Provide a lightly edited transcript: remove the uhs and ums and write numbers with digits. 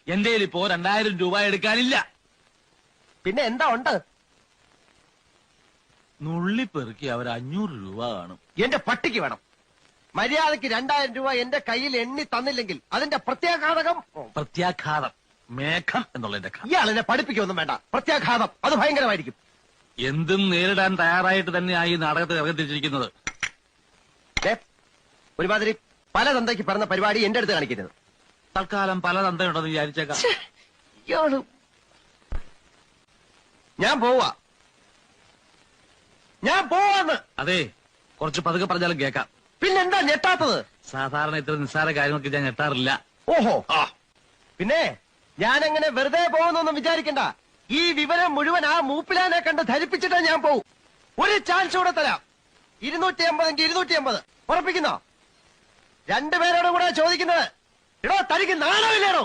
എന്റെ ഇപ്പോ 2000 രൂപ എടുക്കാനില്ല. പിന്നെ എന്താ ഉണ്ട്? നുള്ളിപ്പെറുക്കി അവർ 500 രൂപ കാണും. എന്റെ പട്ടിക്ക് വേണം. മര്യാദക്ക് 2000 രൂപ എന്റെ കയ്യിൽ എണ്ണി തന്നില്ലെങ്കിൽ അതിന്റെ പ്രത്യാഘാതകം. പ്രത്യാഘാതം മേഘം എന്നുള്ളതിന്റെ ഇയാളെന്നെ പഠിപ്പിക്കൊന്നും വേണ്ട. പ്രത്യാഘാതം അത് ഭയങ്കരമായിരിക്കും. എന്തും നേരിടാൻ തയ്യാറായിട്ട് തന്നെയായി ഈ നാടകത്തിൽ ഇറങ്ങിത്തിരിച്ചിരിക്കുന്നത്. ഒരുമാതിരി പല തന്തയ്ക്ക് പറഞ്ഞ പരിപാടി എന്റെ അടുത്ത് കാണിക്കരുത്. തൽക്കാലം പല തന്തയുണ്ടെന്ന് വിചാരിച്ചേക്കാം. ഞാൻ പോവാന്ന്. അതെ, കുറച്ച് പതുക്കെ പറഞ്ഞാലും കേൾക്കാം. പിന്നെന്താ ഞെട്ടാത്തത്? സാധാരണ ഇത്ര നിസ്സാര കാര്യങ്ങൾക്ക് ഞാൻ ഞെട്ടാറില്ല. ഓഹോ, പിന്നെ ഞാനങ്ങനെ വെറുതെ പോകുന്നൊന്നും വിചാരിക്കണ്ട. ഈ വിവരം മുഴുവൻ ആ മൂപ്പിലാനെ കണ്ട് ധരിപ്പിച്ചിട്ടാ ഞാൻ പോവും. ഒരു ചാൻസ് കൂടെ തരാം. 250 250 ഉറപ്പിക്കുന്നോ? രണ്ടുപേരോടും കൂടെ ചോദിക്കുന്നത്. എടോ, തനിക്ക് നാണമില്ലേടോ?